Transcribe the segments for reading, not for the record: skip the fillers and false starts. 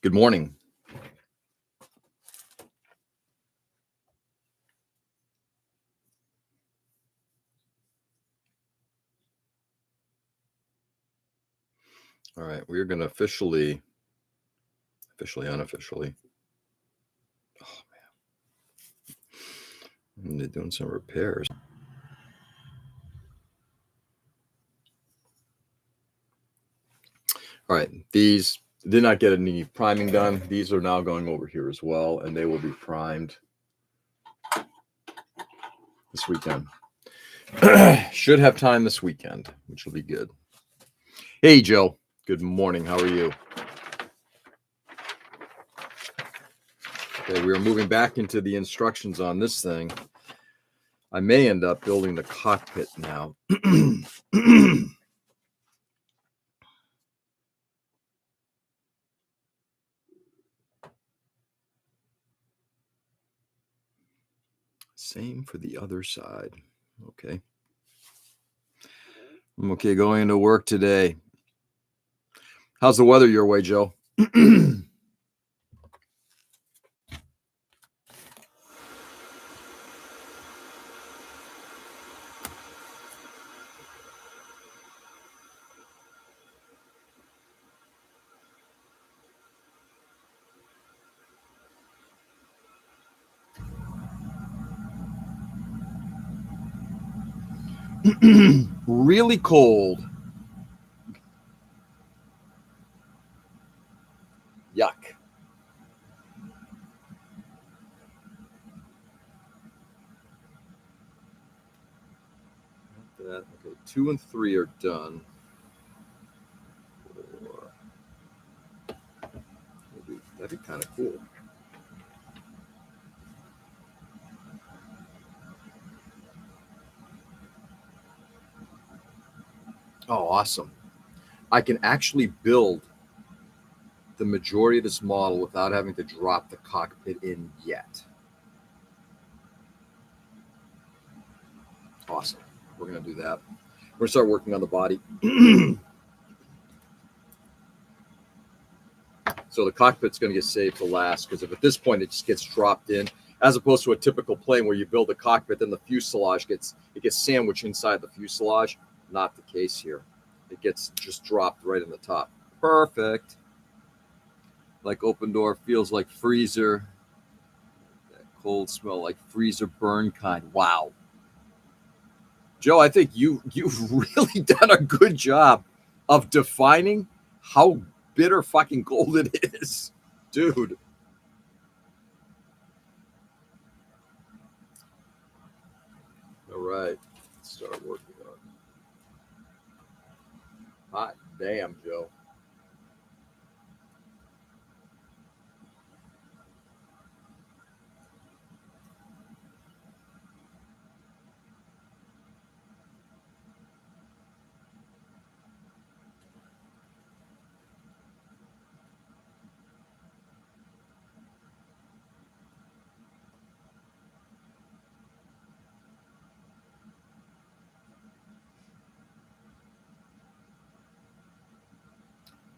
Good morning. All right, we're going to unofficially. Oh man, they're doing some repairs. All right, these did not get any priming done. These are now going over here as well, and they will be primed this weekend. Should have time this weekend, which will be good. Hey, Joe. Good morning. How are you? Okay, we are moving back into the instructions on this thing. I may end up building the cockpit now. Same for the other side. Okay. I'm okay going into work today. How's the weather your way, Joe? Really cold. Yuck. Okay, 2 and 3 are done. 4. That'd be kind of cool. Oh, awesome. I can actually build the majority of this model without having to drop the cockpit in yet. Awesome. We're going to do that. We're going to start working on the body. So the cockpit's going to get saved to last, because if at this point it just gets dropped in, as opposed to a typical plane where you build a cockpit, then the fuselage gets sandwiched inside the fuselage. Not the case here. It gets just dropped right in the top. Perfect. Like open door feels like freezer. That cold smell like freezer burn kind. Wow. Joe, I think you've really done a good job of defining how bitter fucking cold it is, dude. All right, let's start working on it. Hot damn, Joe.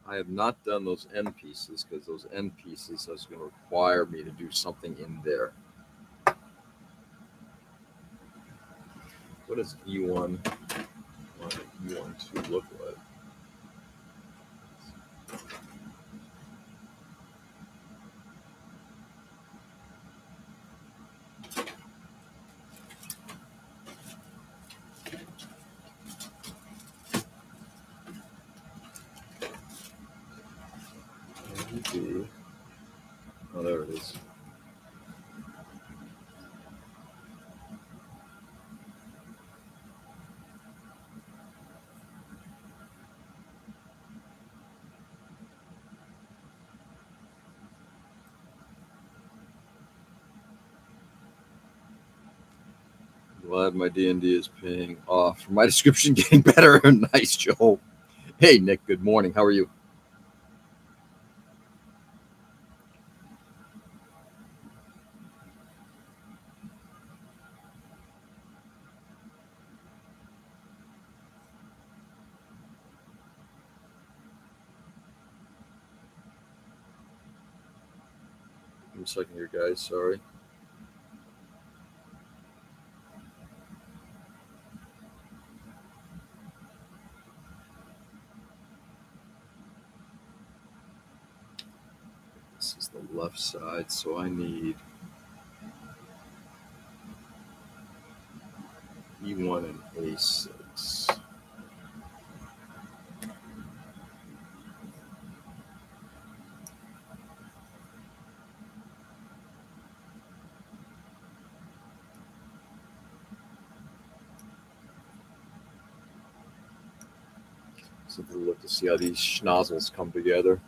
I have not done those end pieces because those end pieces is going to require me to do something in there. What does E1 E1 2 look like? Oh, there it is. Glad my D&D is paying off. My description getting better. Nice, Joe. Hey, Nick. Good morning. How are you? 1 second here, guys. Sorry. This is the left side, so I need E1 and A6. So we'll look to see how these schnozzles come together.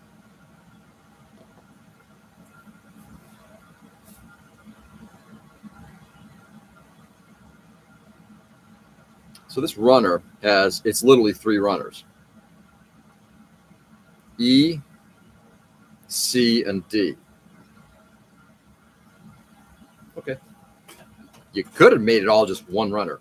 So this runner it's literally 3 runners. E, C, and D. Okay. You could have made it all just 1 runner.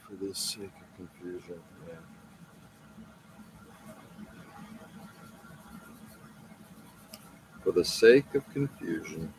For the sake of confusion, yeah. For the sake of confusion.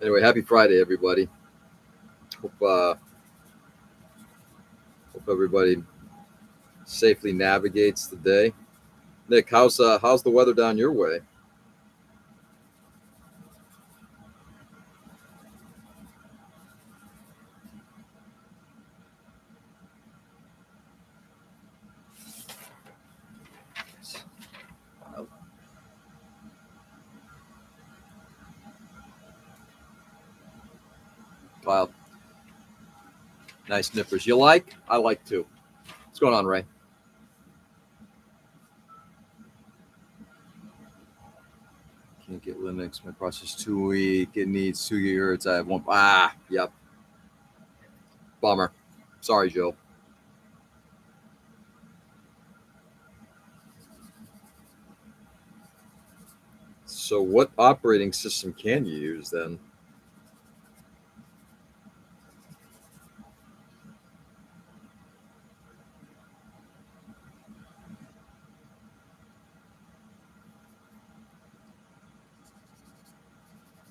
Anyway, happy Friday, everybody. Hope everybody safely navigates the day. Nick, how's the weather down your way? Kyle, nice nippers. You like? I like too. What's going on, Ray? Can't get Linux. My processor's too weak. It needs 2 gigahertz. I have 1. Yep. Bummer. Sorry, Joe. So what operating system can you use then?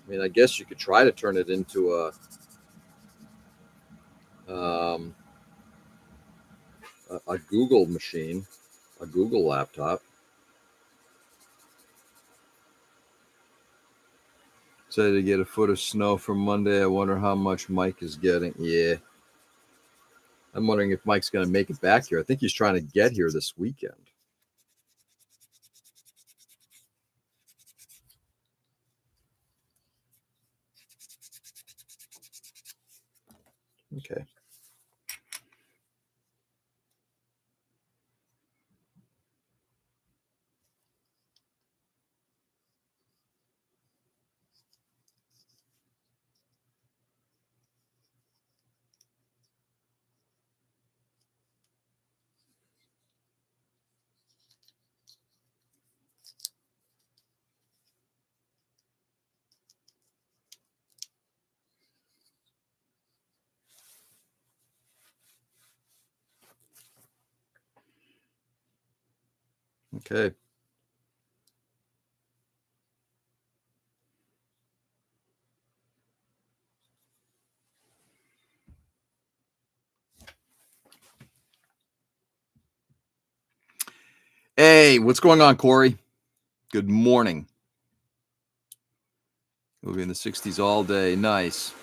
I mean, I guess you could try to turn it into a Google machine, a Google laptop. Say to get a foot of snow from Monday. I wonder how much Mike is getting. Yeah. I'm wondering if Mike's going to make it back here. I think he's trying to get here this weekend. Okay. Okay. Hey, what's going on, Corey? Good morning. We'll be in the 60s all day. Nice.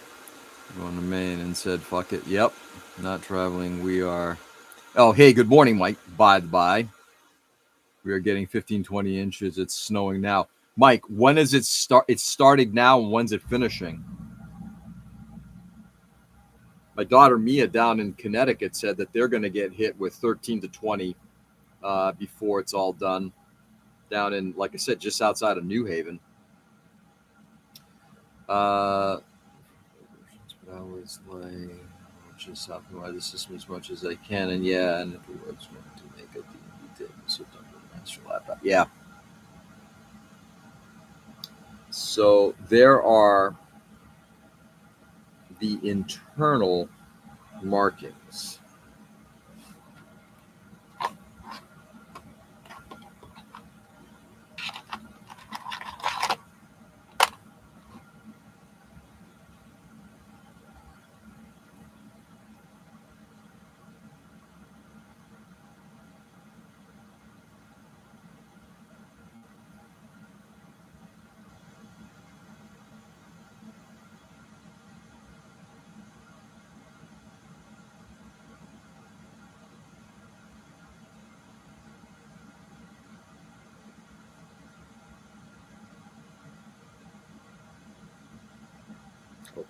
Going to Maine and said, fuck it. Yep. Not traveling. We are. Oh, hey, good morning, Mike. By the by. We are getting 15, 20 inches. It's snowing now. Mike, when is it start? It's starting now, and when's it finishing? My daughter Mia down in Connecticut said that they're going to get hit with 13 to 20 before it's all done. Down in, like I said, just outside of New Haven. I was like, just optimize the system as much as I can, and yeah, and if it works, want to make a DVD so don't go master laptop. Yeah. So there are the internal markings.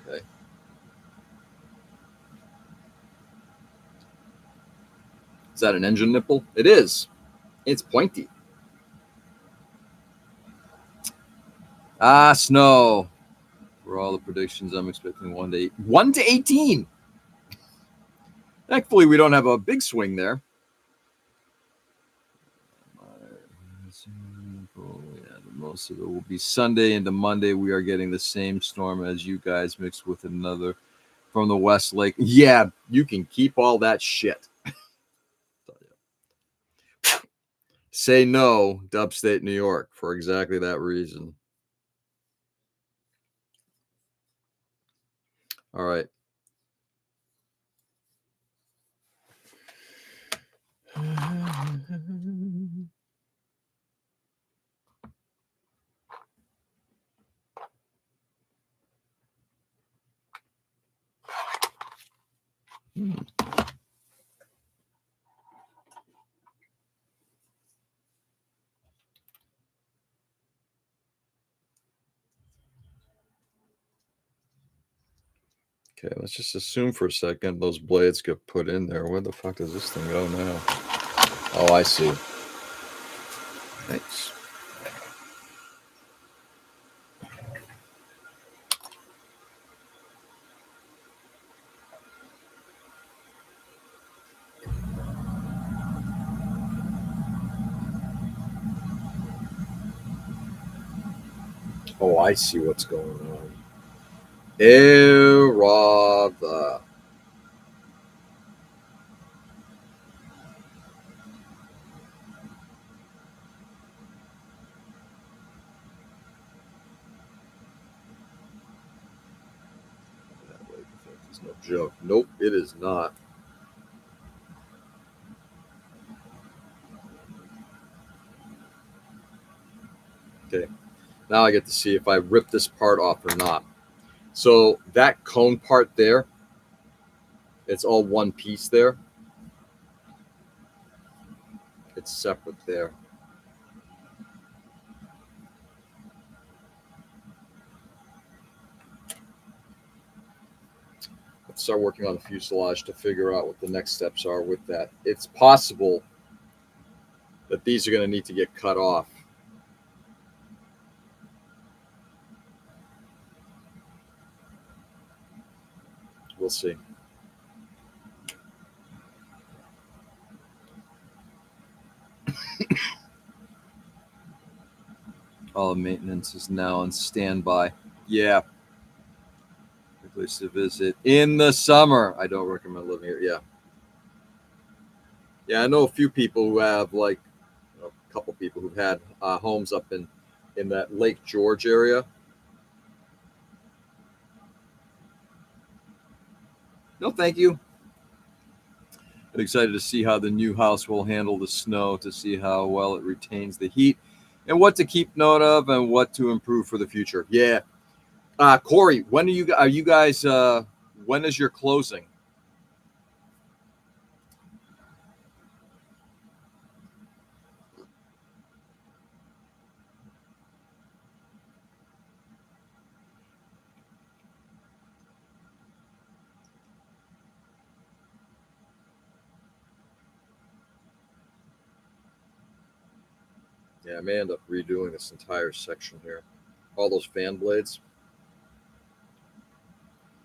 Okay. Is that an engine nipple? It is. It's pointy. Snow. For all the predictions, I'm expecting 1 to 18. Thankfully, we don't have a big swing there. Yeah, most of it will be Sunday into Monday. We are getting the same storm as you guys, mixed with another from the West Lake. Yeah, you can keep all that shit. Say no, Dubstate New York, for exactly that reason. All right. Okay, let's just assume for a second those blades get put in there. Where the fuck does this thing go now? Oh, I see. Thanks. Oh, I see what's going on. Errata. That wave effect is no joke. Nope, it is not. Okay, now I get to see if I rip this part off or not. So that cone part there, it's all one piece there. It's separate there. Let's start working on the fuselage to figure out what the next steps are with that. It's possible that these are going to need to get cut off. We'll see. All maintenance is now on standby. Yeah. Place to visit in the summer. I don't recommend living here. Yeah. Yeah, I know a few people who have, like, a couple people who've had homes up in that Lake George area. No, thank you. And excited to see how the new house will handle the snow, to see how well it retains the heat, and what to keep note of and what to improve for the future. Yeah. Corey, when are you guys, when is your closing? Yeah, I may end up redoing this entire section here. All those fan blades.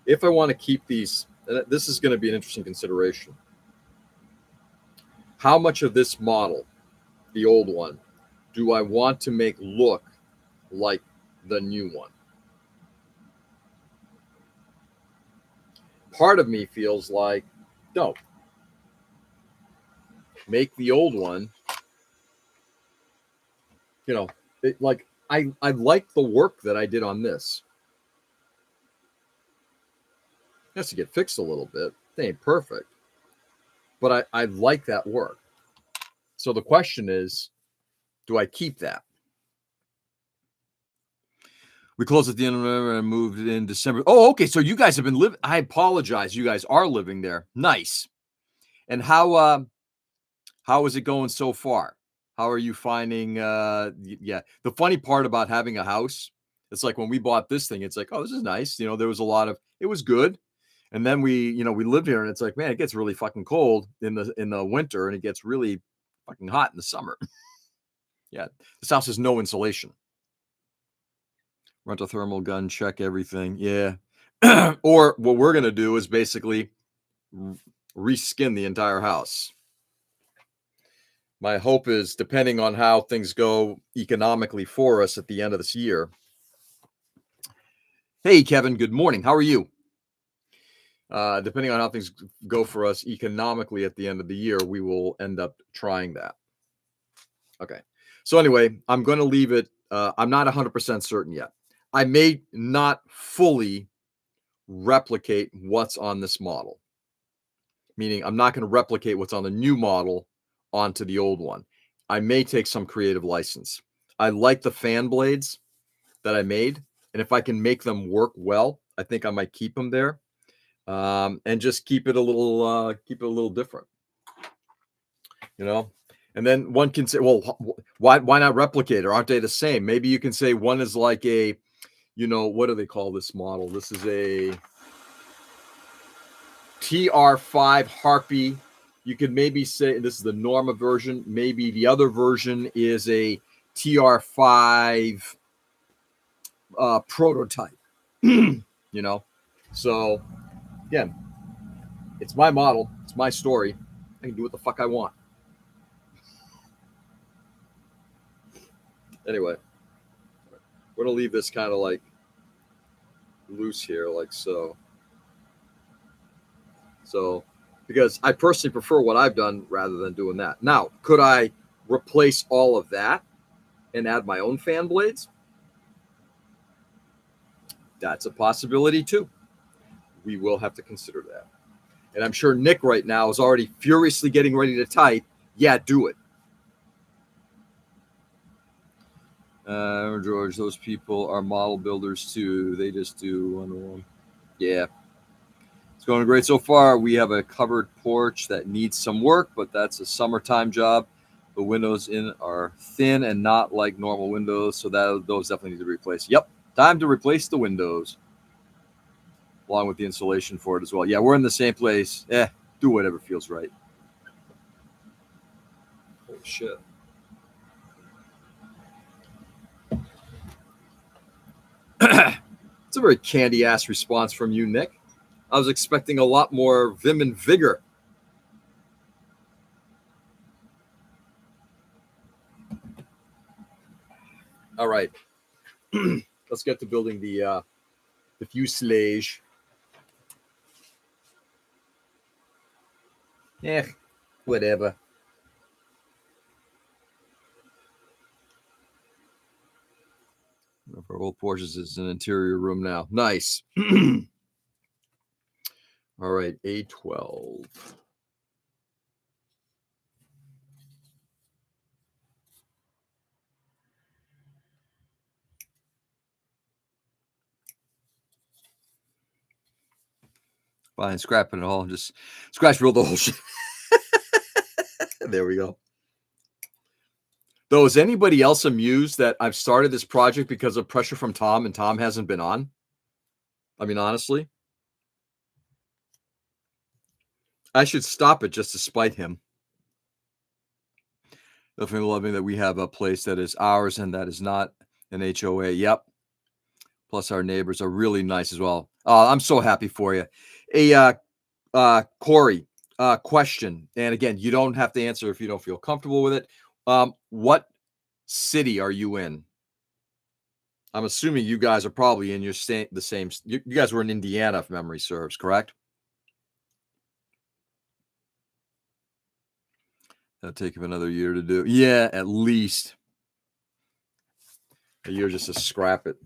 If I want to keep these, and this is going to be an interesting consideration. How much of this model, the old one, do I want to make look like the new one? Part of me feels like, don't. Make the old one, like I like the work that I did on this. It has to get fixed a little bit. It ain't perfect. But I like that work. So the question is, do I keep that? We closed at the end of November and moved in December. Oh, okay. So you guys have been living. I apologize. You guys are living there. Nice. And how is it going so far? How are you finding? Yeah. The funny part about having a house, it's like when we bought this thing, it's like, oh, this is nice. There was a lot of, it was good. And then we lived here, and it's like, man, it gets really fucking cold in the winter, and it gets really fucking hot in the summer. Yeah. This house has no insulation. Rent a thermal gun, check everything. Yeah. Or what we're going to do is basically reskin the entire house. My hope is, depending on how things go economically for us at the end of this year. Hey, Kevin, good morning. How are you? Depending on how things go for us economically at the end of the year, we will end up trying that. Okay. So anyway, I'm going to leave it. I'm not 100% certain yet. I may not fully replicate what's on this model, meaning I'm not going to replicate what's on the new model onto the old one. I may take some creative license. I like the fan blades that I made, and if I can make them work well, I think I might keep them there, and just keep it a little different, And then one can say, well, why not replicate it? Aren't they the same? Maybe you can say one is like a, what do they call this model? This is a TR5 Harpy. You could maybe say this is the Norma version. Maybe the other version is a TR5 prototype. So again, it's my model. It's my story. I can do what the fuck I want. Anyway, we're going to leave this kind of like loose here, like so. So, because I personally prefer what I've done rather than doing that. Now, could I replace all of that and add my own fan blades? That's a possibility too. We will have to consider that. And I'm sure Nick right now is already furiously getting ready to type, yeah, do it. George, those people are model builders too. They just do one-on-one. Yeah. It's going great so far. We have a covered porch that needs some work, but that's a summertime job. The windows in are thin and not like normal windows, so those definitely need to be replaced. Yep, time to replace the windows, along with the insulation for it as well. Yeah, we're in the same place. Do whatever feels right. Holy shit. It's a very candy-ass response from you, Nick. I was expecting a lot more vim and vigor. All right. Let's get to building the fuselage. Whatever. For old Porsches is an interior room now. Nice. All right, A12. Fine, scrapping it all. Just scratch build the whole shit. There we go. Though, is anybody else amused that I've started this project because of pressure from Tom and Tom hasn't been on? I mean, honestly, I should stop it just to spite him. Definitely loving that we have a place that is ours and that is not an HOA. Yep. Plus, our neighbors are really nice as well. I'm so happy for you. Hey, Corey, question. And again, you don't have to answer if you don't feel comfortable with it. What city are you in? I'm assuming you guys are probably in the same. You guys were in Indiana, if memory serves, correct? That'll take him another year to do. Yeah, at least a year just to scrap it.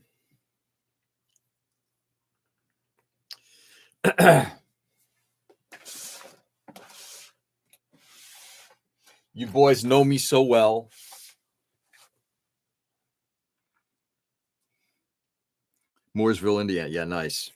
You boys know me so well. Mooresville, Indiana. Yeah, nice.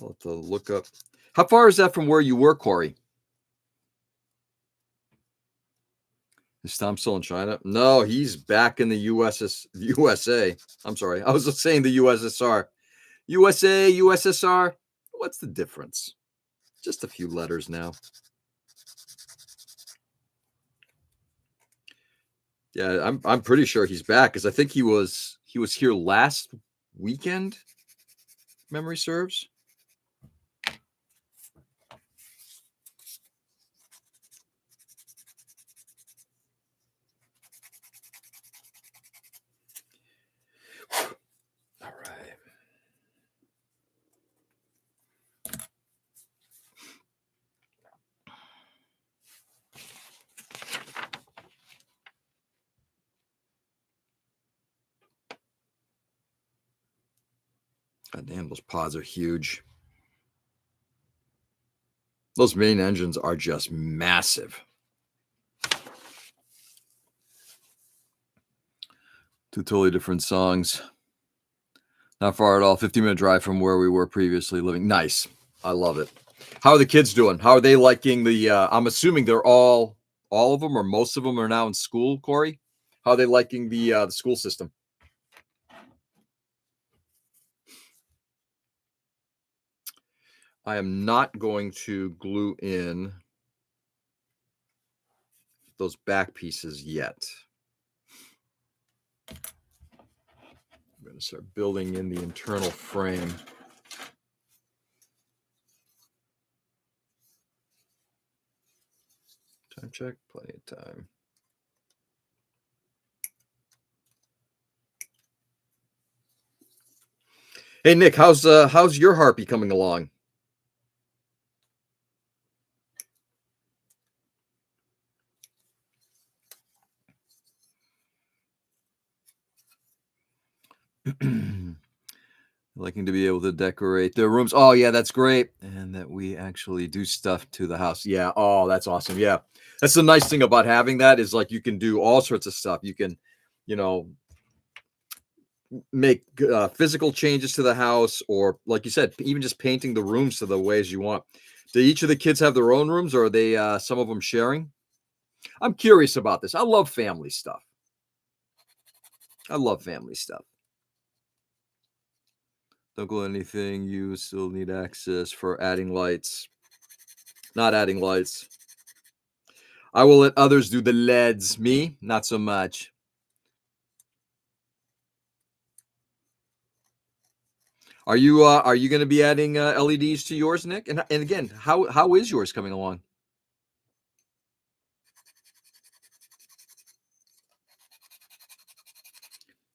I'll have to look up. How far is that from where you were, Corey? Is Tom still in China? No, he's back in the USA. I'm sorry. I was just saying the USSR. USA, USSR. What's the difference? Just a few letters now. Yeah, I'm pretty sure he's back because I think he was here last weekend. Memory serves. All right. God damn, those pods are huge. Those main engines are just massive. Two totally different songs. Not far at all. 15-minute drive from where we were previously living. Nice. I love it. How are the kids doing? How are they liking the I'm assuming they're all of them or most of them are now in school, Corey? How are they liking the school system? I am not going to glue in those back pieces yet. I'm going to start building in the internal frame. Time check, plenty of time. Hey Nick, how's your Harpy coming along? Liking to be able to decorate their rooms. Oh yeah, that's great. And that we actually do stuff to the house. Yeah. Oh, that's awesome. Yeah. That's the nice thing about having that is like you can do all sorts of stuff. You can, make physical changes to the house, or like you said, even just painting the rooms to the ways you want. Do each of the kids have their own rooms, or are they some of them sharing? I'm curious about this. I love family stuff. Don't go anything. You still need access for adding lights. Not adding lights. I will let others do the LEDs. Me, not so much. Are you going to be adding LEDs to yours, Nick? And again, how is yours coming along?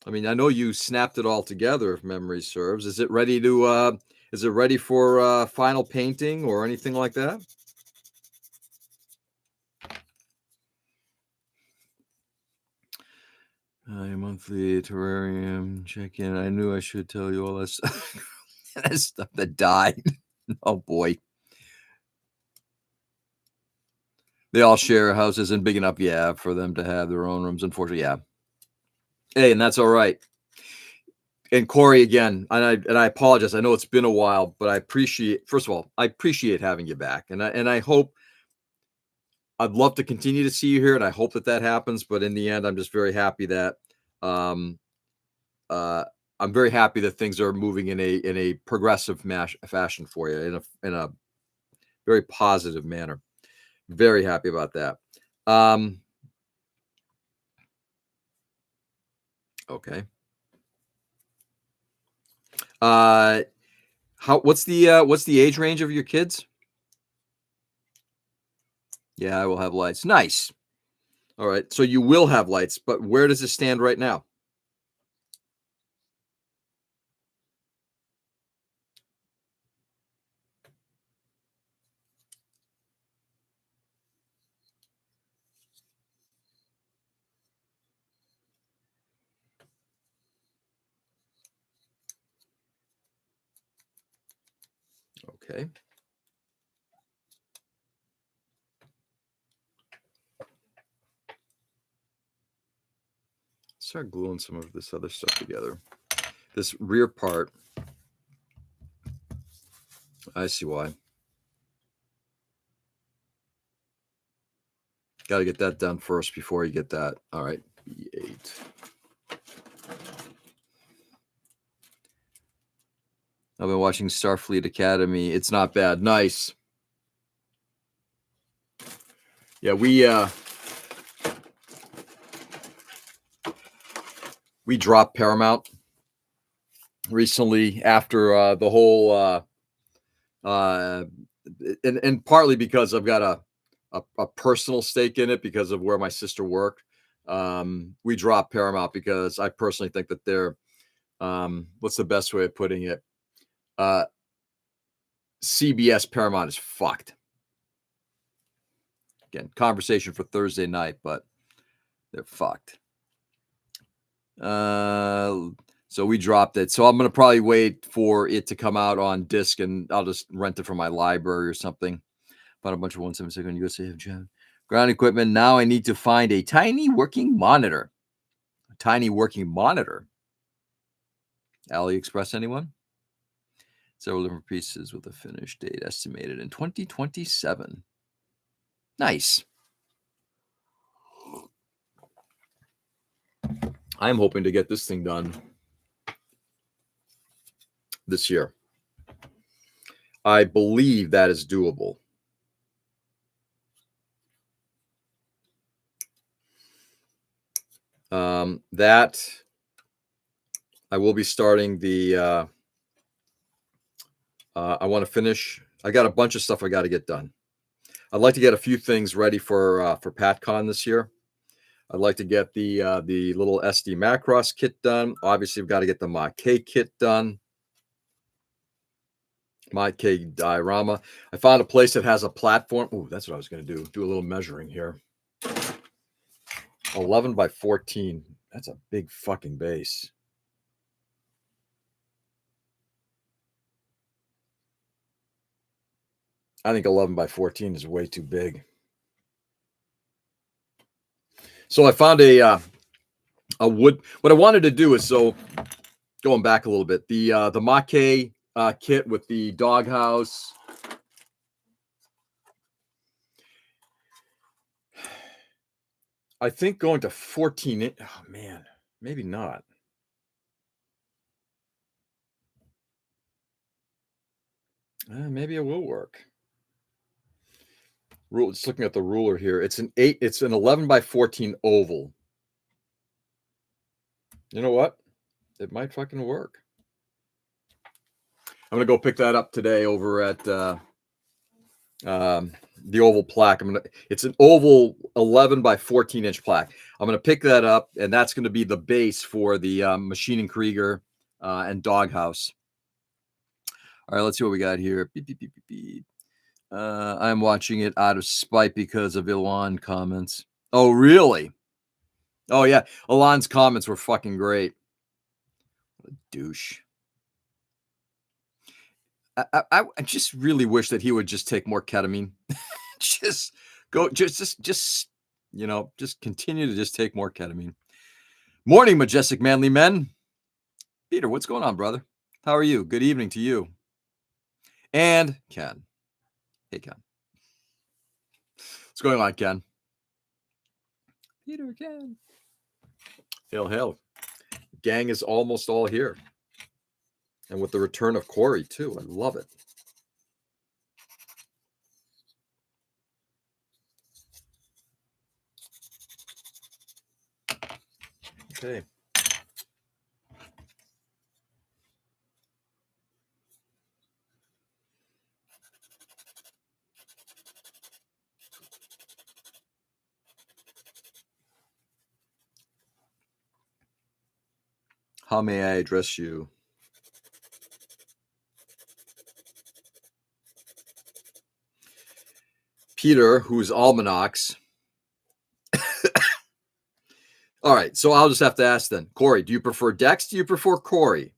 I mean, I know you snapped it all together, if memory serves. Is it ready for final painting or anything like that? Monthly terrarium check-in. I knew I should tell you all that stuff. That stuff that died. Oh boy. They all share houses and big enough, yeah, for them to have their own rooms. Unfortunately, yeah. Hey, and that's all right. And Corey, again, and I apologize. I know it's been a while, but I appreciate. First of all, I appreciate having you back, and I hope. I'd love to continue to see you here, and I hope that happens. But in the end, I'm just very happy that I'm very happy that things are moving in a progressive fashion for you, in a very positive manner. Very happy about that. Okay. What's the age range of your kids? Yeah, I will have lights. Nice. All right. So you will have lights, but where does it stand right now? Okay. Start gluing some of this other stuff together. This rear part. I see why. Got to get that done first before you get that. All right. B8. I've been watching Starfleet Academy. It's not bad. Nice. Yeah, we dropped Paramount recently after the whole and partly because I've got a personal stake in it because of where my sister worked. We dropped Paramount because I personally think that they're what's the best way of putting it? CBS Paramount is fucked. Again, conversation for Thursday night, but they're fucked. So we dropped it. So I'm going to probably wait for it to come out on disc, and I'll just rent it from my library or something. Bought a bunch of 176 on USA have John. Ground equipment. Now I need to find a tiny working monitor. A tiny working monitor. AliExpress, anyone? Several different pieces with a finish date estimated in 2027. Nice. I'm hoping to get this thing done this year. I believe that is doable. That I will be starting the I want to finish. I got a bunch of stuff I got to get done. I'd like to get a few things ready for PatCon this year. I'd like to get the little SD Macross kit done. Obviously, we've got to get the Mod K kit done. Mod K diorama. I found a place that has a platform. Oh, that's what I was going to do. Do a little measuring here. 11 by 14. That's a big fucking base. I think 11 by 14 is way too big. So I found a wood. What I wanted to do is, so going back a little bit, the Mackay kit with the doghouse. I think going to 14. Oh man, maybe not. Maybe it will work. Just looking at the ruler here. It's an 11 by 14 oval. You know what? It might fucking work. I'm gonna go pick that up today over at the oval plaque. It's an oval 11 by 14 inch plaque. I'm gonna pick that up, and that's gonna be the base for the Machining Krieger and Doghouse. All right, let's see what we got here. Beep, beep, beep, beep, beep. I'm watching it out of spite because of Elon comments. Oh, really? Oh yeah, Alon's comments were fucking great. What a douche. I just really wish that he would just take more ketamine. just go, just just continue to just take more ketamine. Morning, majestic manly men. Peter, what's going on, brother? How are you? Good evening to you. And Ken. Hey, Ken. What's going on, Ken? Peter, Ken. Hail, hail. Gang is almost all here. And with the return of Corey, too. I love it. Okay. How may I address you? Peter, who's almanacs. All right, so I'll just have to ask then. Corey, do you prefer Dex? Do you prefer Corey?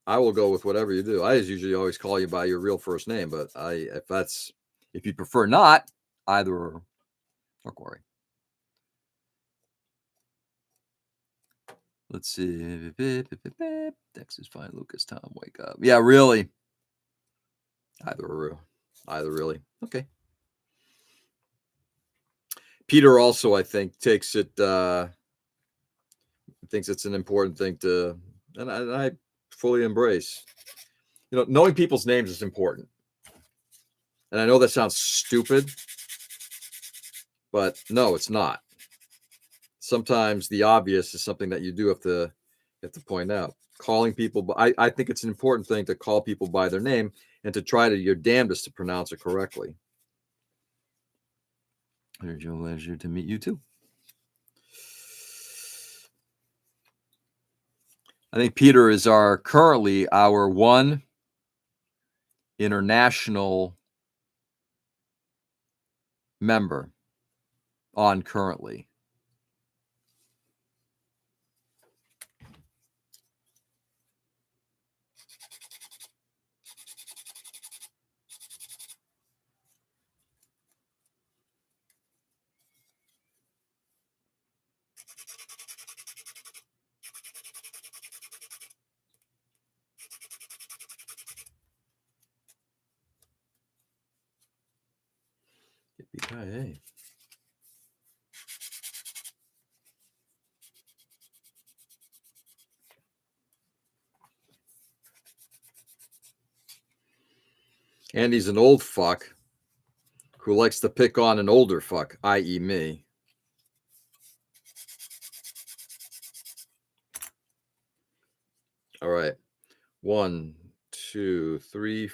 I will go with whatever you do. I usually always call you by your real first name, but if you prefer not, either or Corey. Let's see. Dex is fine. Lucas, Tom, wake up. Yeah, really. Either really. Okay. Peter also, I think, thinks it's an important thing to, and I fully embrace. Knowing people's names is important. And I know that sounds stupid, but no, it's not. Sometimes the obvious is something that you do have to point out. Calling people, I think it's an important thing to call people by their name and to try your damnedest to pronounce it correctly. It's a pleasure to meet you too. I think Peter is currently our one international member on currently. Yippee-ki-yay. And he's an old fuck who likes to pick on an older fuck, i.e. me. All right. 1, 2, 3,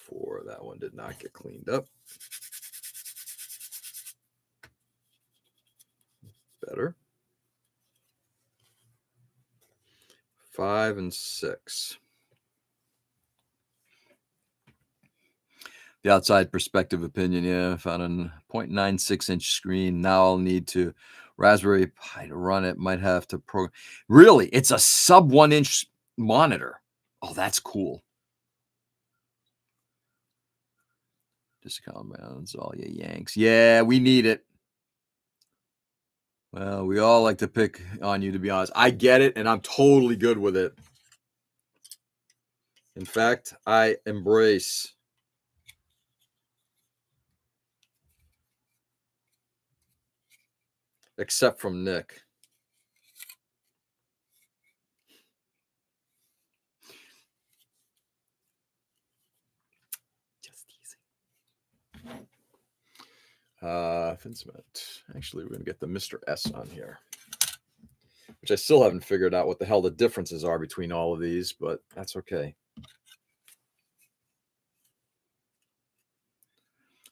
4. That one did not get cleaned up. Better. 5 and 6. The outside perspective opinion, yeah, found a 0.96-inch screen. Now I'll need to Raspberry Pi to run it. Might have to program. Really? It's a sub 1-inch monitor. Oh, that's cool. Discount rounds, all you Yanks. Yeah, we need it. Well, we all like to pick on you, to be honest. I get it, and I'm totally good with it. In fact, I embrace. Except from Nick. Just easy. Finsmet. Actually, we're going to get the Mr. S on here. Which I still haven't figured out what the hell the differences are between all of these, but that's okay.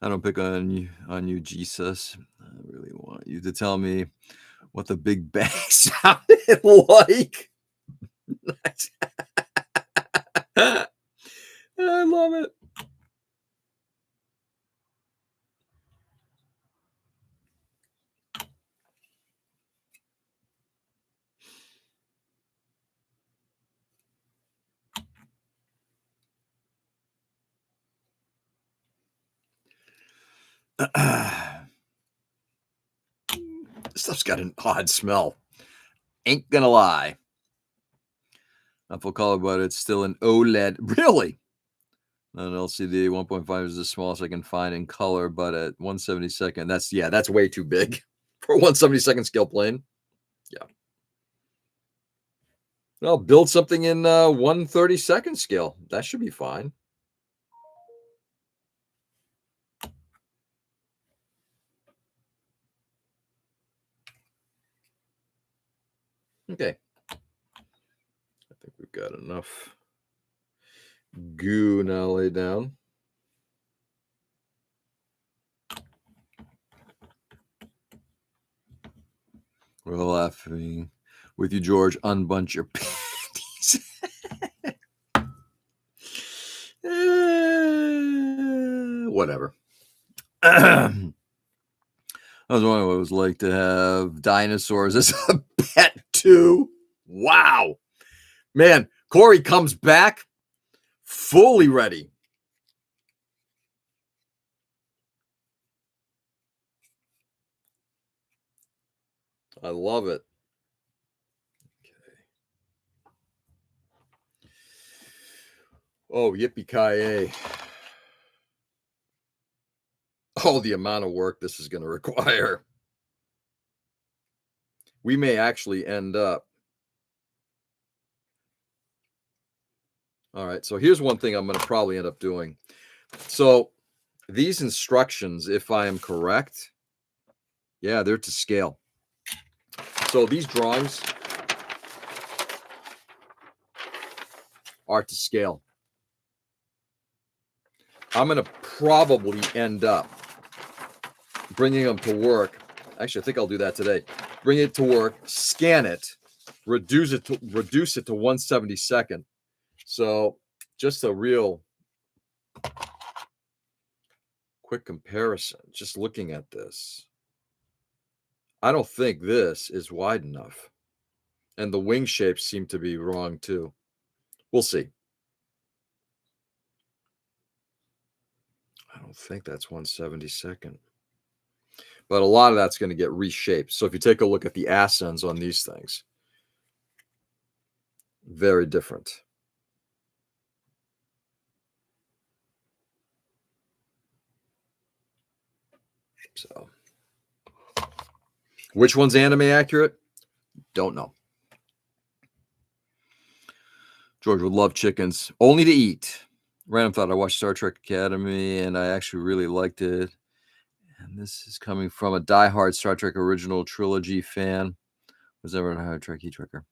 I don't pick on you, Jesus. I really want you to tell me what the Big Bang sounded like. I love it. This stuff's got an odd smell. Ain't gonna lie. Not full color, but it's still an OLED. Really? An LCD 1.5 is the smallest I can find in color, but at 1/72nd, that's way too big for a 1/72nd scale plane. Yeah. I'll build something in 1/32nd scale. That should be fine. Okay. I think we've got enough goo now laid down. We're laughing with you, George. Unbunch your panties. Whatever. I was wondering what it was like to have dinosaurs as a pet, too. Wow. Man, Corey comes back fully ready. I love it. Okay. Oh, yippee-ki-yay. Oh, the amount of work this is going to require. We may actually end up. All right, so here's one thing I'm going to probably end up doing. So these instructions, if I am correct, yeah, they're to scale. So these drawings are to scale. I'm going to probably end up bringing them to work. Actually, I think I'll do that today. Bring it to work, scan it, reduce it to 1/72nd. So just a real quick comparison, just looking at this. I don't think this is wide enough. And the wing shapes seem to be wrong too. We'll see. I don't think that's 1/72nd. But a lot of that's going to get reshaped. So if you take a look at the ascends on these things, very different. So which one's anime accurate? Don't know. George would love chickens, only to eat. Random thought, I watched Star Trek Academy and I actually really liked it. And this is coming from a diehard Star Trek original trilogy fan. Was never a diehard Trekkie Trekker.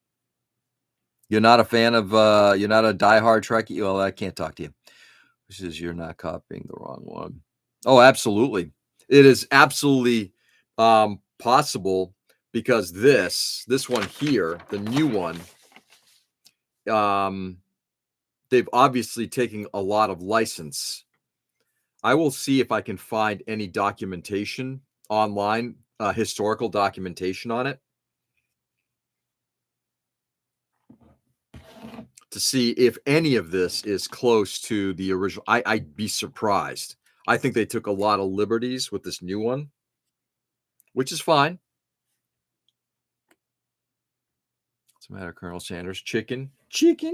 You're not a fan of, you're not a diehard Trekkie? Well, I can't talk to you. This is, you're not copying the wrong one. Oh, absolutely. It is absolutely possible because this one here, the new one, they've obviously taken a lot of license. I will see if I can find any documentation online, historical documentation on it, to see if any of this is close to the original. I'd be surprised. I think they took a lot of liberties with this new one, which is fine. What's the matter, Colonel Sanders? Chicken. Okay,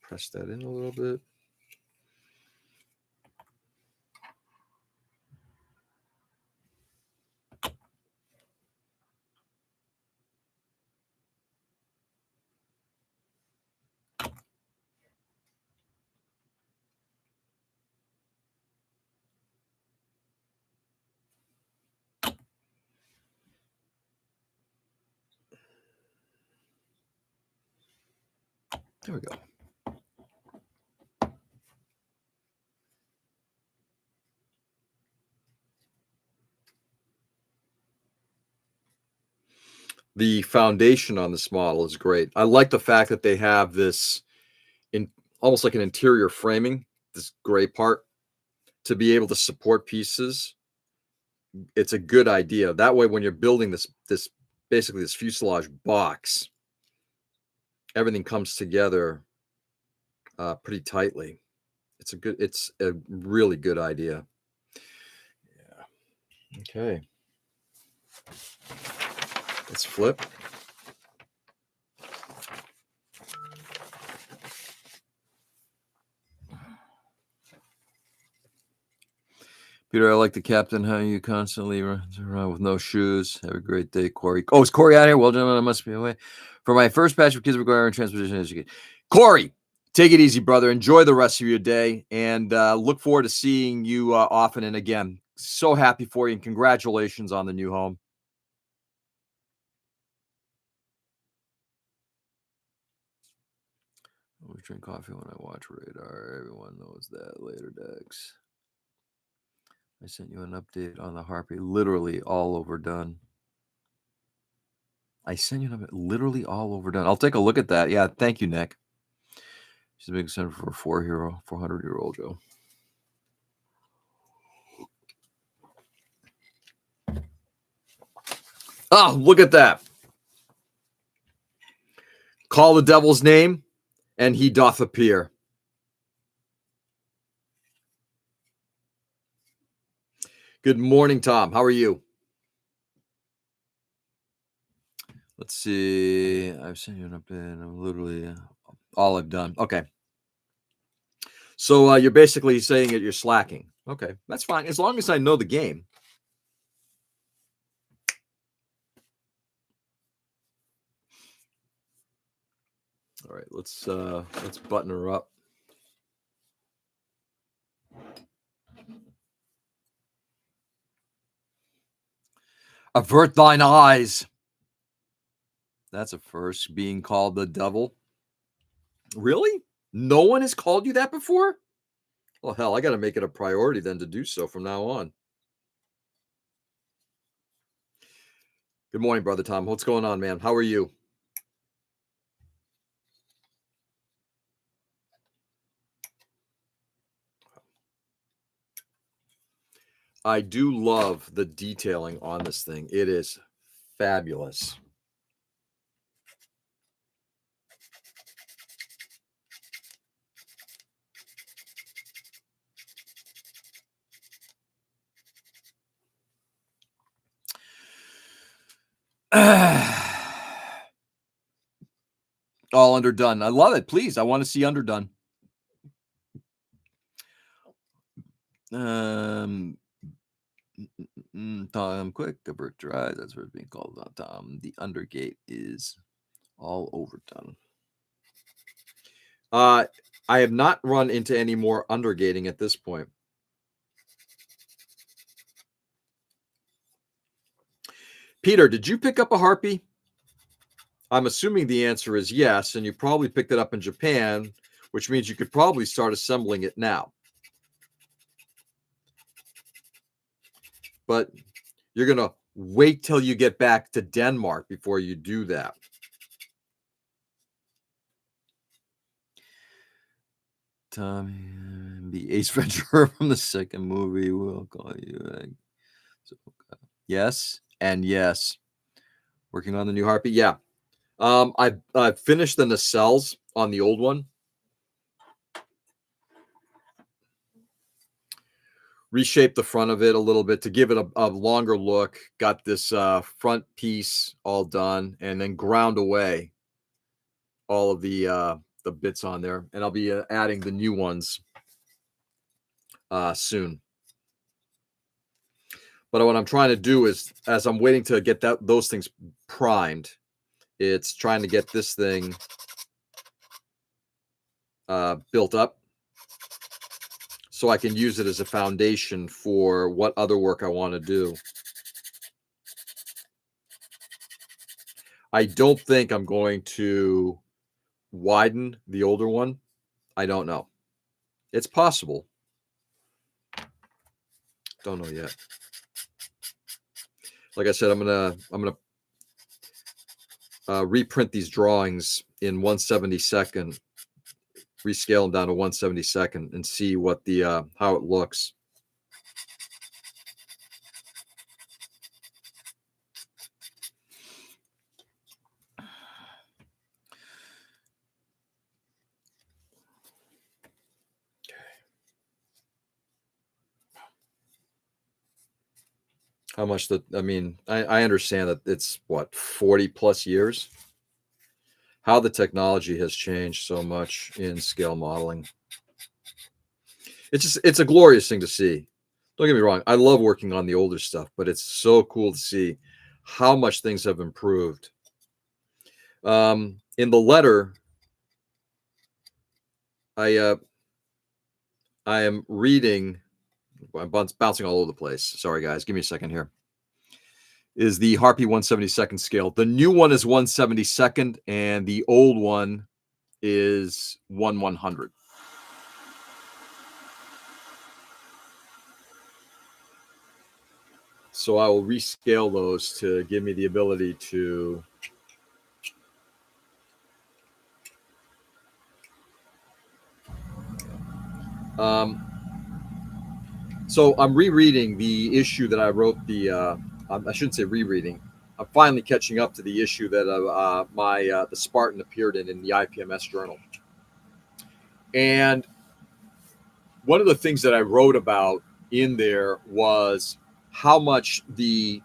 press that in a little bit. There we go. The foundation on this model is great. I like the fact that they have this in almost like an interior framing, this gray part, to be able to support pieces. It's a good idea. That way, when you're building this basically this fuselage box, everything comes together pretty tightly. It's a really good idea. Yeah. Okay. Let's flip. Peter, I like the captain. How you constantly run around with no shoes. Have a great day, Corey. Oh, is Corey out here? Well, gentlemen, I must be away. For my first batch of kids requiring transposition education. Corey, take it easy, brother. Enjoy the rest of your day, and look forward to seeing you often and again. So happy for you, and congratulations on the new home. I always drink coffee when I watch Radar. Everyone knows that. Later, Dex. I sent you an update on the Harpy. Literally all overdone. I sent you an update. Literally all overdone. I'll take a look at that. Yeah, thank you, Nick. She's a big center for a 400-year-old Joe. Oh, look at that. Call the devil's name, and he doth appear. Good morning, Tom. How are you? Let's see. I've sent you an update. I'm literally all I've done. Okay. So you're basically saying that you're slacking. Okay, that's fine. As long as I know the game. All right, let's button her up. Avert thine eyes. That's a first, being called the devil. Really? No one has called you that before? Well, hell, I got to make it a priority then to do so from now on. Good morning, Brother Tom. What's going on, man? How are you? I do love the detailing on this thing. It is fabulous. All underdone. I love it. Please, I want to see underdone. Tom, quick, avert your eyes. That's what it's being called on Tom. The undergate is all overdone. I have not run into any more undergating at this point. Peter, did you pick up a Harpy? I'm assuming the answer is yes, and you probably picked it up in Japan, which means you could probably start assembling it now. But you're going to wait till you get back to Denmark before you do that. Tommy, the Ace Ventura from the second movie will call you. Yes, and yes. Working on the new Harpy? Yeah. I've finished the nacelles on the old one. Reshaped the front of it a little bit to give it a longer look. Got this front piece all done, and then ground away all of the bits on there. And I'll be adding the new ones soon. But what I'm trying to do is, as I'm waiting to get those things primed, it's trying to get this thing built up so I can use it as a foundation for what other work I want to do. I don't think I'm going to widen the older one. I don't know. It's possible. Don't know yet. Like I said, I'm gonna reprint these drawings in 1/72nd, rescale them down to 1/72nd, and see what the how it looks. How much that, I mean, I understand that it's what, 40 plus years, how the technology has changed so much in scale modeling. It's a glorious thing to see. Don't get me wrong, I love working on the older stuff, but it's so cool to see how much things have improved. In the letter, I am reading, I'm bouncing all over the place. Sorry, guys. Give me a second here. Is the Harpy 1/72nd scale. The new one is 1/72nd, and the old one is 1/100. So I will rescale those to give me the ability to so I'm rereading the issue that I wrote. I shouldn't say rereading. I'm finally catching up to the issue that the Spartan appeared in the IPMS journal. And one of the things that I wrote about in there was how much the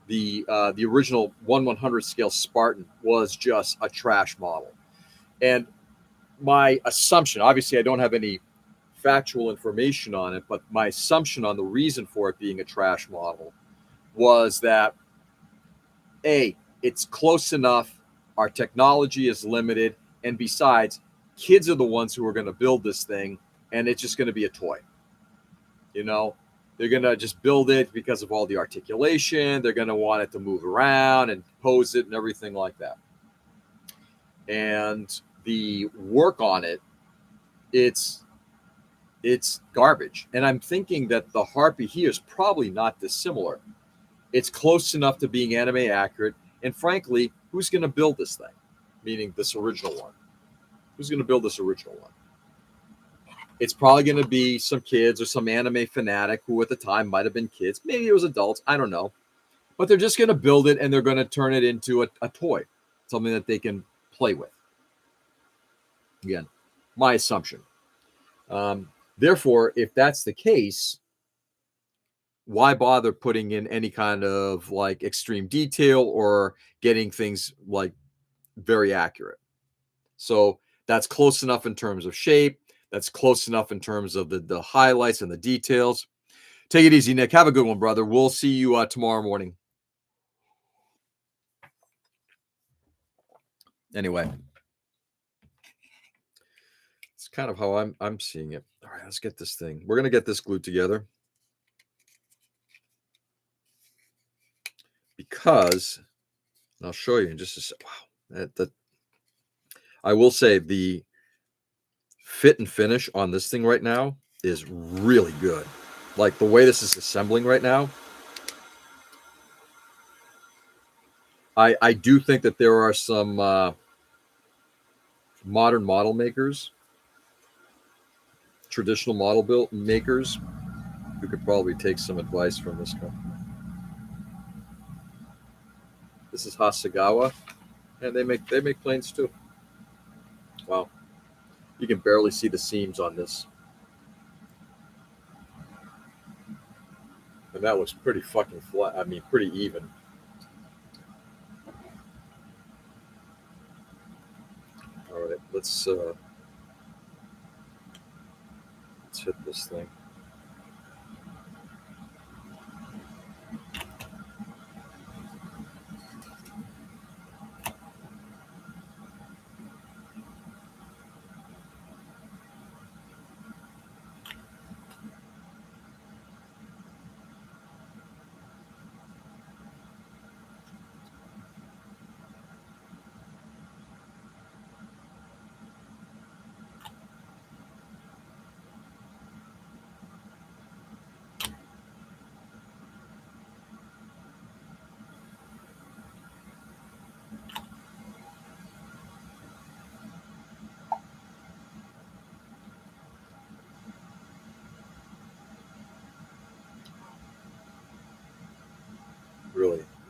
original 1/100 scale Spartan was just a trash model. And my assumption, obviously I don't have any factual information on it, but my assumption on the reason for it being a trash model was that it's close enough, our technology is limited, and besides, kids are the ones who are going to build this thing, and it's just going to be a toy. You know, they're going to just build it because of all the articulation. They're going to want it to move around and pose it and everything like that. And the work on it, it's garbage. And I'm thinking that the Harpy here is probably not dissimilar. It's close enough to being anime accurate. And frankly, who's going to build this thing? Meaning this original one. Who's going to build this original one? It's probably going to be some kids or some anime fanatic who at the time might have been kids. Maybe it was adults. I don't know. But they're just going to build it and they're going to turn it into a toy, something that they can play with. Again, my assumption. Therefore, if that's the case, why bother putting in any kind of like extreme detail or getting things like very accurate? So that's close enough in terms of shape. That's close enough in terms of the highlights and the details. Take it easy, Nick. Have a good one, brother. We'll see you tomorrow morning. Anyway, it's kind of how I'm seeing it. All right, let's get this thing. We're gonna get this glued together because I'll show you in just a second. Wow, I will say the fit and finish on this thing right now is really good. Like the way this is assembling right now, I do think that there are some modern model makers, traditional model build makers, who could probably take some advice from this company. This is Hasegawa, and they make planes too. Wow, you can barely see the seams on this, and that looks pretty fucking flat. I mean, pretty even. All right, let's hit this thing.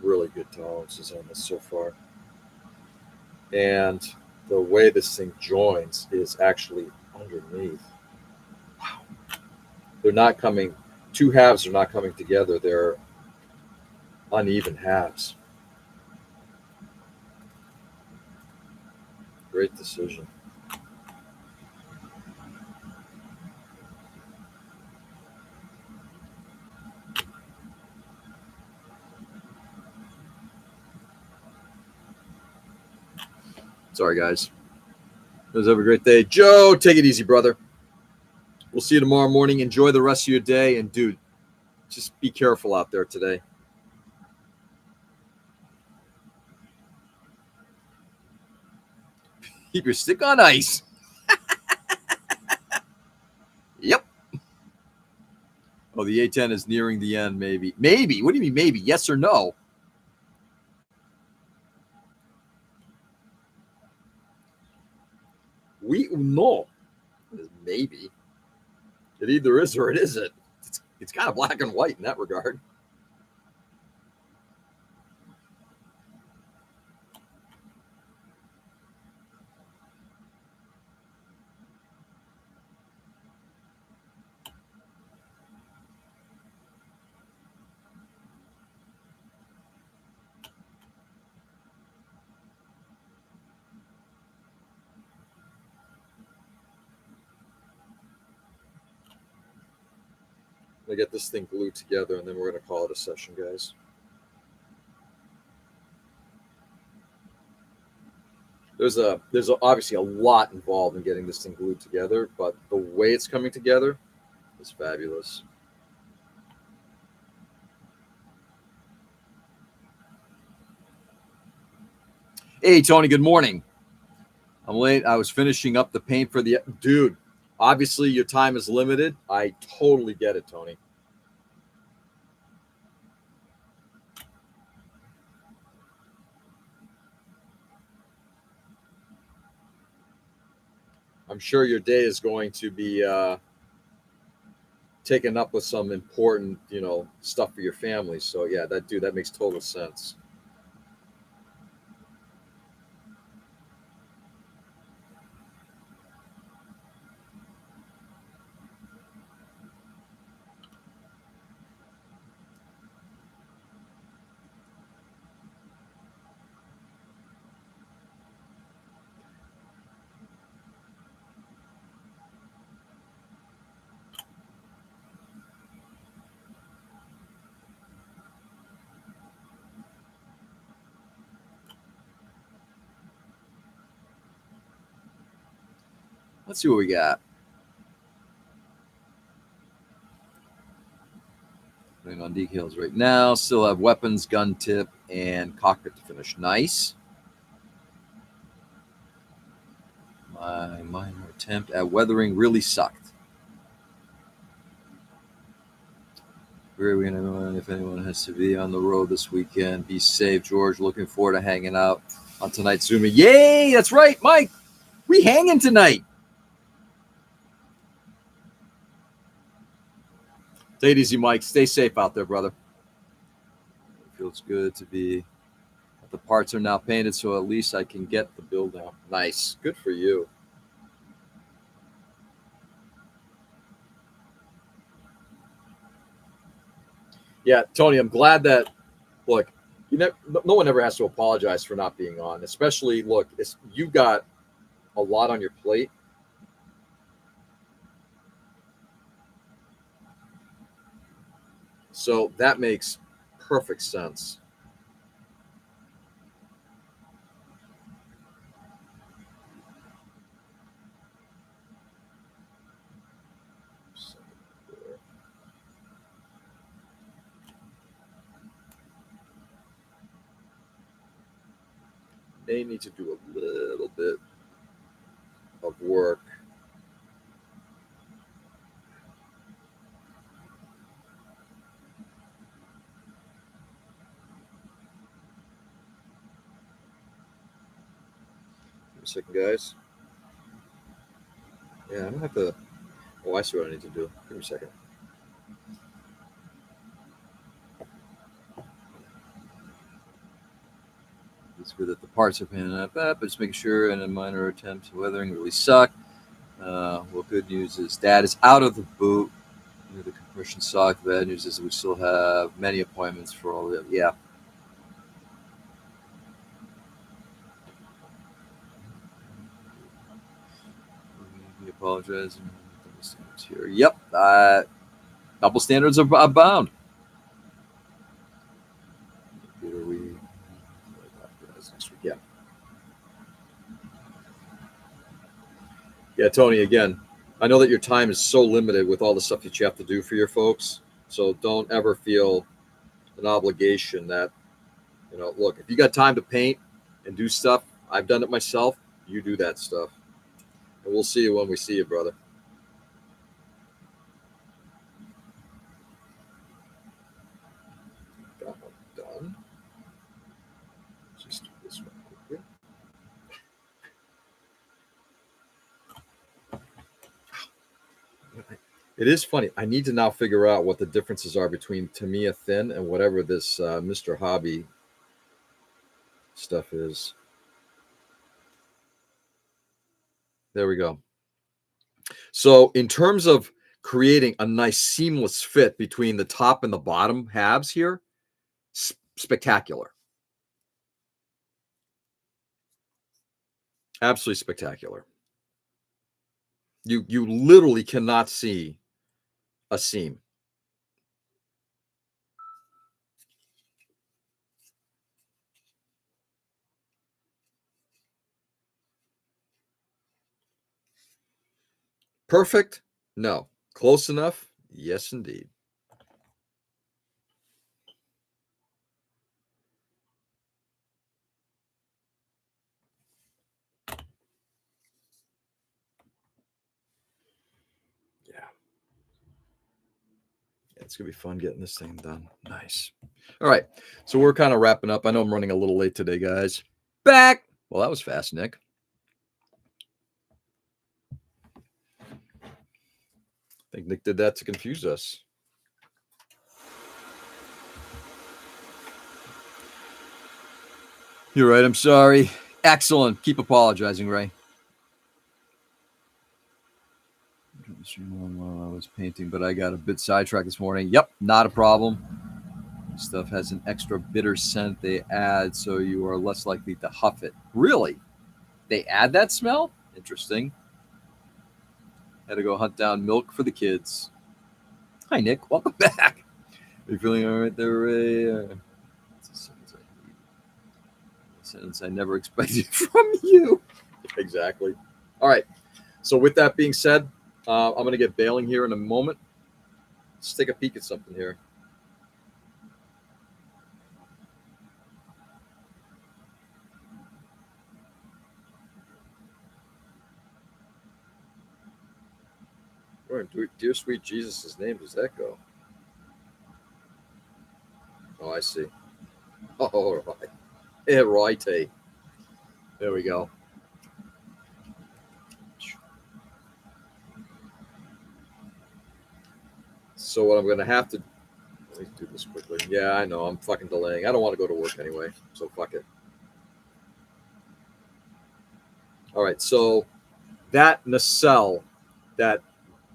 really good tolerances on this so far. And the way this thing joins is actually underneath. Wow. They're not coming, two halves are not coming together. They're uneven halves. Great decision. Sorry, guys. Guys, have a great day. Joe, take it easy, brother. We'll see you tomorrow morning. Enjoy the rest of your day. And, dude, just be careful out there today. Keep your stick on ice. Yep. Oh, the A10 is nearing the end, maybe. Maybe? What do you mean maybe? Yes or no? No. Maybe. It either is or it isn't. It's kind of black and white in that regard. I'm going to get this thing glued together, and then we're going to call it a session, guys. There's obviously a lot involved in getting this thing glued together, but the way it's coming together is fabulous. Hey, Tony, good morning. I'm late. I was finishing up the paint for the... Dude, obviously your time is limited. I totally get it, Tony. I'm sure your day is going to be taken up with some important, stuff for your family. So yeah, that makes total sense. Let's see what we got. Putting on decals right now. Still have weapons, gun tip, and cockpit to finish. Nice. My minor attempt at weathering really sucked. If anyone has to be on the road this weekend, be safe, George. Looking forward to hanging out on tonight's Zooming. Yay! That's right, Mike. We hanging tonight. Take it easy, Mike. Stay safe out there, brother. It feels good to be. The parts are now painted, so at least I can get the build out. Nice. Good for you. Yeah, Tony, I'm glad that, look, no one ever has to apologize for not being on, especially, look, you've got a lot on your plate. So that makes perfect sense. They need to do a little bit of work. Give me a second, guys. Yeah, I'm gonna have to. Oh, I see what I need to do. Give me a second. good that the parts are paying up, but just making sure, and a minor attempts at weathering really suck. Well, good news is Dad is out of the boot. The compression sucked. Bad news is we still have many appointments for all of it. Yeah. We apologize. Here. Yep. Double standards are abound. Peter, next week. Yeah. Yeah, Tony, again, I know that your time is so limited with all the stuff that you have to do for your folks. So don't ever feel an obligation that, look, if you got time to paint and do stuff, I've done it myself. You do that stuff. And we'll see you when we see you, brother. Got one done. Just do this one quickly. It is funny. I need to now figure out what the differences are between Tamiya Thin and whatever this Mr. Hobby stuff is. There we go. So in terms of creating a nice seamless fit between the top and the bottom halves here, spectacular. Absolutely spectacular. You literally cannot see a seam. Perfect? No. Close enough? Yes, indeed. Yeah. It's going to be fun getting this thing done. Nice. All right. So we're kind of wrapping up. I know I'm running a little late today, guys. Back. Well, that was fast, Nick. I think Nick did that to confuse us. You're right. I'm sorry. Excellent. Keep apologizing, Ray. While I was painting, but I got a bit sidetracked this morning. Yep, not a problem. Stuff has an extra bitter scent they add, so you are less likely to huff it. Really? They add that smell? Interesting. Had to go hunt down milk for the kids. Hi, Nick. Welcome back. Are you feeling all right there, Ray? It's a sentence I never expected from you. Exactly. All right. So with that being said, I'm going to get bailing here in a moment. Let's take a peek at something here. Where in dear sweet Jesus' name does that go? Oh, I see. Oh, all right. Yeah, righty. There we go. So what I'm going to have to... Let me do this quickly. Yeah, I know. I'm fucking delaying. I don't want to go to work anyway, so fuck it. All right, so that nacelle, that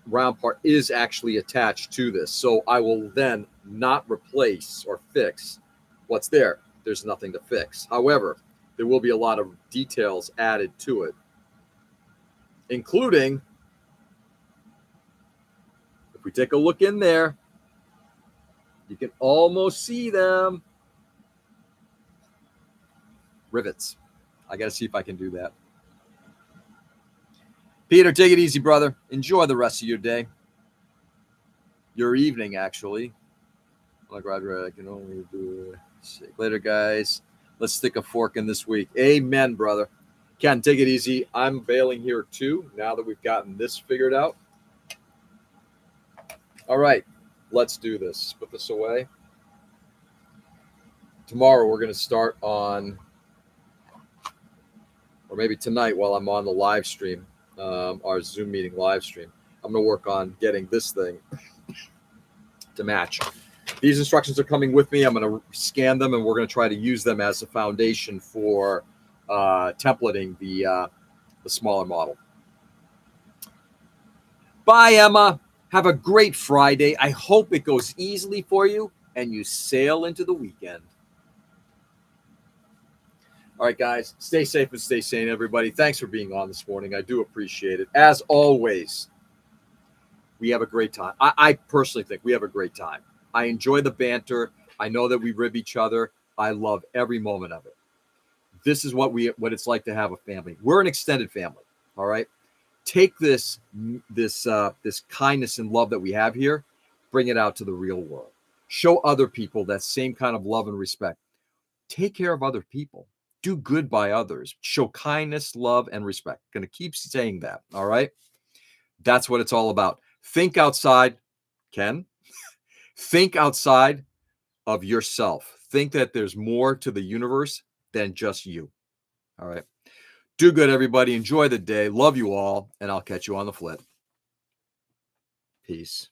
round part, is actually attached to this. So I will then not replace or fix what's there. There's nothing to fix. However, there will be a lot of details added to it, including, if we take a look in there, you can almost see them. Rivets. I got to see if I can do that. Peter, take it easy, brother. Enjoy the rest of your day. Your evening, actually. Like Roger, I can only do it. Later, guys. Let's stick a fork in this week. Amen, brother. Ken, take it easy. I'm bailing here too, now that we've gotten this figured out. All right, let's do this. Put this away. Tomorrow we're going to start on, or maybe tonight while I'm on the live stream, our Zoom meeting live stream, I'm going to work on getting this thing to match. These instructions are coming with me. I'm going to scan them, and we're going to try to use them as a foundation for templating the smaller model. Bye, Emma. Have a great Friday. I hope it goes easily for you and you sail into the weekend. All right, guys, stay safe and stay sane, everybody. Thanks for being on this morning. I do appreciate it. As always, we have a great time. I personally think we have a great time. I enjoy the banter. I know that we rib each other. I love every moment of it. This is what it's like to have a family. We're an extended family. All right. Take this kindness and love that we have here, bring it out to the real world. Show other people that same kind of love and respect. Take care of other people. Do good by others. Show kindness, love, and respect. Going to keep saying that. All right. That's what it's all about. Think outside, Ken. Think outside of yourself. Think that there's more to the universe than just you. All right. Do good, everybody. Enjoy the day. Love you all, and I'll catch you on the flip. Peace.